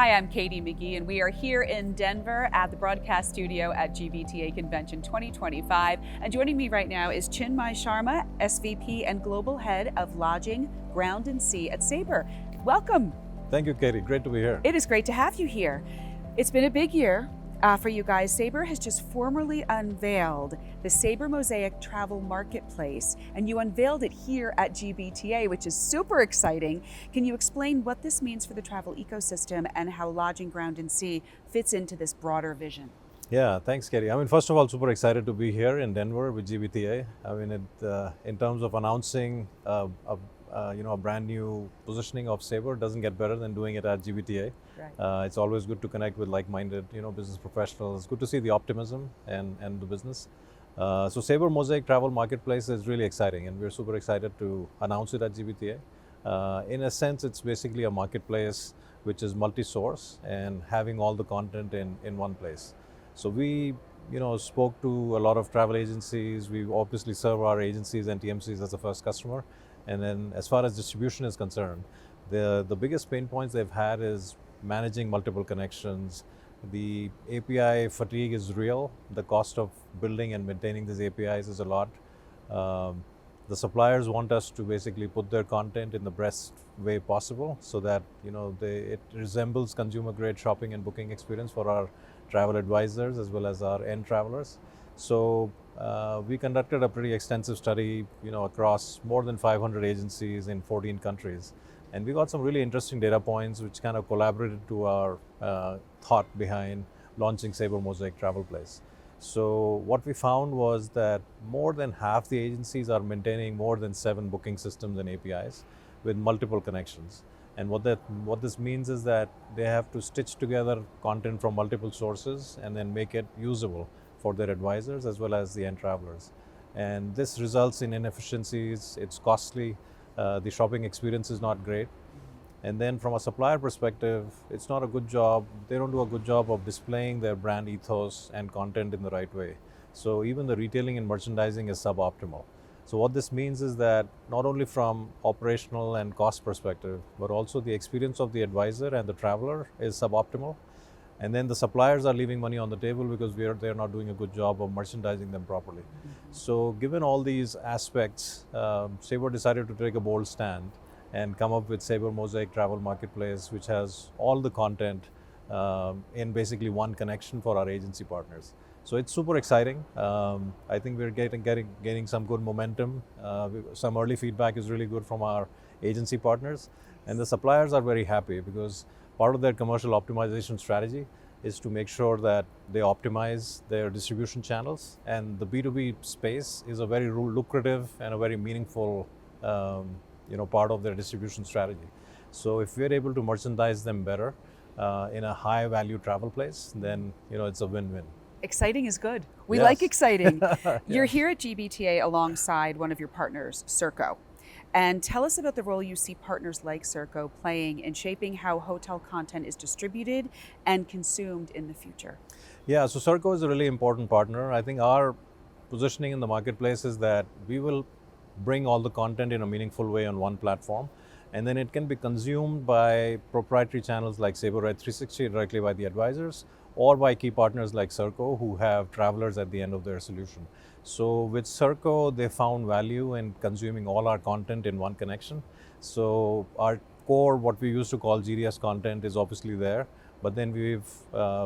Hi, I'm Katie McGee, and we are here in Denver at the broadcast studio at GBTA Convention 2025. And joining me right now is Chinmai Sharma, SVP and Global Head of Lodging, Ground and Sea at Sabre. Welcome. Thank you, Katie. Great to be here. It is great to have you here. It's been a big year for you guys. Sabre has just formally unveiled the Sabre Mosaic Travel Marketplace, and you unveiled it here at GBTA, which is super exciting. Can you explain what this means for the travel ecosystem and how Lodging, Ground and Sea fits into this broader vision? Yeah, thanks, Katie. First of all, super excited to be here in Denver with GBTA. In terms of announcing a brand new positioning of Sabre, doesn't get better than doing it at GBTA. Right. It's always good to connect with like-minded, business professionals. Good to see the optimism and the business. So Sabre Mosaic Travel Marketplace is really exciting, and we're super excited to announce it at GBTA. In a sense, it's basically a marketplace which is multi-source and having all the content in one place. So we, spoke to a lot of travel agencies. We obviously serve our agencies and TMCs as the first customer. And then as far as distribution is concerned, the biggest pain points they've had is managing multiple connections. The API fatigue is real. The cost of building and maintaining these APIs is a lot. The suppliers want us to basically put their content in the best way possible so that it resembles consumer grade shopping and booking experience for our travel advisors as well as our end travelers. So we conducted a pretty extensive study, across more than 500 agencies in 14 countries. And we got some really interesting data points which kind of collaborated to our thought behind launching Sabre Mosaic Travel Place. So what we found was that more than half the agencies are maintaining more than 7 booking systems and APIs with multiple connections. And what this means is that they have to stitch together content from multiple sources and then make it usable for their advisors as well as the end travelers. And this results in inefficiencies, it's costly, the shopping experience is not great. And then from a supplier perspective, it's not a good job, they don't do a good job of displaying their brand ethos and content in the right way. So even the retailing and merchandising is suboptimal. So what this means is that not only from operational and cost perspective, but also the experience of the advisor and the traveler is suboptimal. And then the suppliers are leaving money on the table because they're not doing a good job of merchandising them properly. So given all these aspects, Sabre decided to take a bold stand and come up with Sabre Mosaic Travel Marketplace, which has all the content in basically one connection for our agency partners. So it's super exciting. I think we're gaining some good momentum. Some early feedback is really good from our agency partners, and the suppliers are very happy because part of their commercial optimization strategy is to make sure that they optimize their distribution channels, and the B2B space is a very lucrative and a very meaningful part of their distribution strategy. So if we're able to merchandise them better in a high value travel place, then it's a win-win. Exciting is good. We Yes. like exciting. Yeah. You're here at GBTA alongside one of your partners, Serco. And tell us about the role you see partners like Serco playing in shaping how hotel content is distributed and consumed in the future. Yeah, so Serco is a really important partner. I think our positioning in the marketplace is that we will bring all the content in a meaningful way on one platform, and then it can be consumed by proprietary channels like Sabre 360 directly by the advisors, or by key partners like Serco who have travelers at the end of their solution. So with Serco, they found value in consuming all our content in one connection. So our core, what we used to call GDS content, is obviously there, but then we've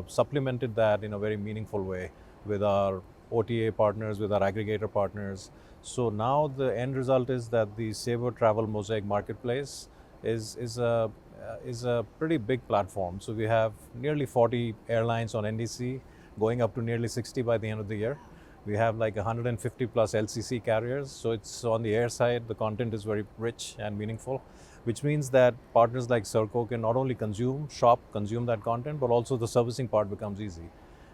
supplemented that in a very meaningful way with our OTA partners, with our aggregator partners. So now the end result is that the Sabre Travel Mosaic Marketplace is a pretty big platform. So we have nearly 40 airlines on NDC, going up to nearly 60 by the end of the year. We have like 150 plus LCC carriers. So it's on the air side, the content is very rich and meaningful, which means that partners like Serco can not only consume that content, but also the servicing part becomes easy.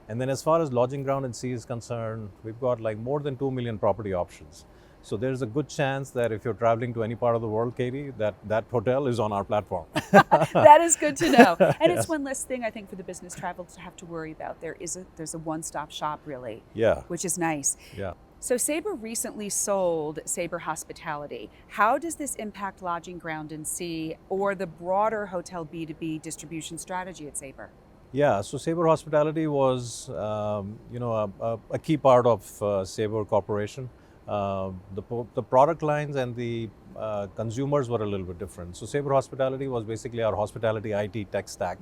And then as far as Lodging, Ground and Sea is concerned, we've got like more than 2 million property options. So there's a good chance that if you're traveling to any part of the world, Katie, that hotel is on our platform. That is good to know. And Yes. it's one less thing I think for the business travel to have to worry about. There's a one-stop shop really, Yeah, which is nice. yeah. So Sabre recently sold Sabre Hospitality. How does this impact Lodging, Ground and Sea or the broader hotel B2B distribution strategy at Sabre? Yeah, so Sabre Hospitality was, a key part of Sabre Corporation. The product lines and the consumers were a little bit different. So Sabre Hospitality was basically our hospitality IT tech stack.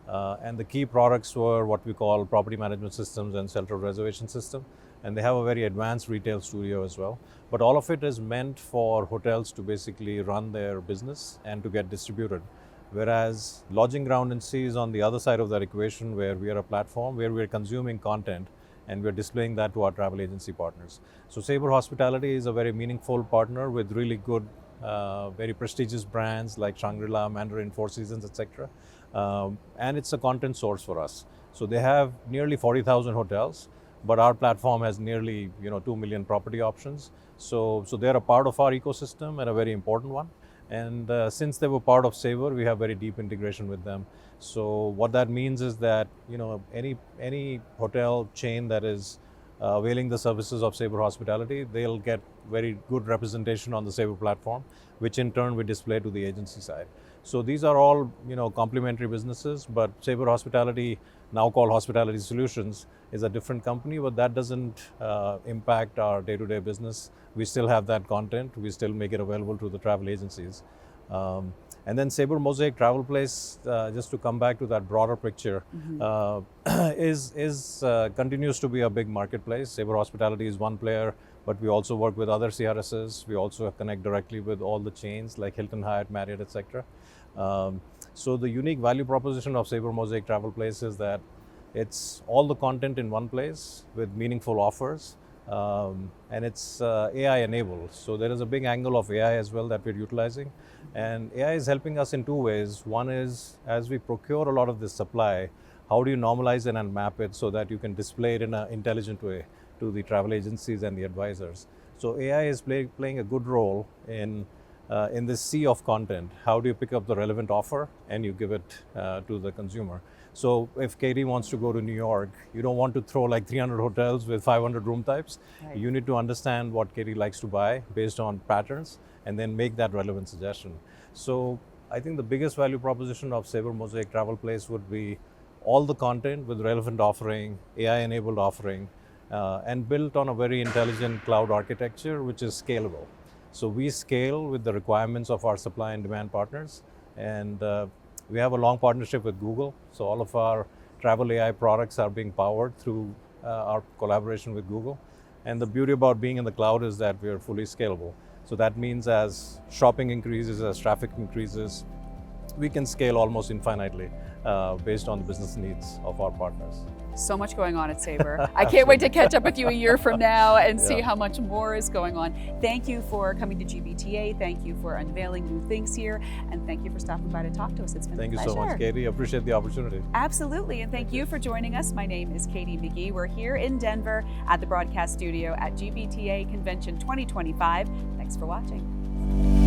And the key products were what we call property management systems and central reservation system. And they have a very advanced retail studio as well. But all of it is meant for hotels to basically run their business and to get distributed. Whereas Lodging, Ground and Sea is on the other side of that equation, where we are a platform where we're consuming content and we're displaying that to our travel agency partners. So Sabre Hospitality is a very meaningful partner with really good, very prestigious brands like Shangri-La, Mandarin, Four Seasons, etc. And it's a content source for us. So they have nearly 40,000 hotels, but our platform has nearly 2 million property options. So they're a part of our ecosystem and a very important one. And since they were part of Sabre, we have very deep integration with them. So what that means is that any hotel chain that is availing the services of Sabre Hospitality, they'll get very good representation on the Sabre platform, which in turn we display to the agency side. So these are all complementary businesses, but Sabre Hospitality, now called Hospitality Solutions, is a different company, but that doesn't impact our day-to-day business. We still have that content. We still make it available to the travel agencies. And then Sabre Mosaic Travel Place, just to come back to that broader picture, continues to be a big marketplace. Sabre Hospitality is one player, but we also work with other CRSs. We also connect directly with all the chains like Hilton, Hyatt, Marriott, etc. So the unique value proposition of Sabre Mosaic Travel Place is that it's all the content in one place with meaningful offers, and it's AI enabled. So there is a big angle of AI as well that we're utilizing, and AI is helping us in two ways. One is, as we procure a lot of this supply, how do you normalize it and map it so that you can display it in an intelligent way to the travel agencies and the advisors. So AI is playing a good role in this sea of content. How do you pick up the relevant offer and you give it to the consumer? So if Katie wants to go to New York, you don't want to throw like 300 hotels with 500 room types. Right. You need to understand what Katie likes to buy based on patterns and then make that relevant suggestion. So I think the biggest value proposition of Sabre Mosaic Travel Place would be all the content with relevant offering, AI-enabled offering, and built on a very intelligent cloud architecture, which is scalable. So we scale with the requirements of our supply and demand partners, and we have a long partnership with Google. So all of our travel AI products are being powered through our collaboration with Google. And the beauty about being in the cloud is that we are fully scalable. So that means as shopping increases, as traffic increases, we can scale almost infinitely based on the business needs of our partners. So much going on at Sabre. I can't wait to catch up with you a year from now and see Yeah. how much more is going on. Thank you for coming to GBTA. Thank you for unveiling new things here. And thank you for stopping by to talk to us. It's been Thank a you pleasure. so much, Katie. Appreciate the opportunity. Absolutely. And thank you for joining us. My name is Katie McGee. We're here in Denver at the broadcast studio at GBTA Convention 2025. Thanks for watching.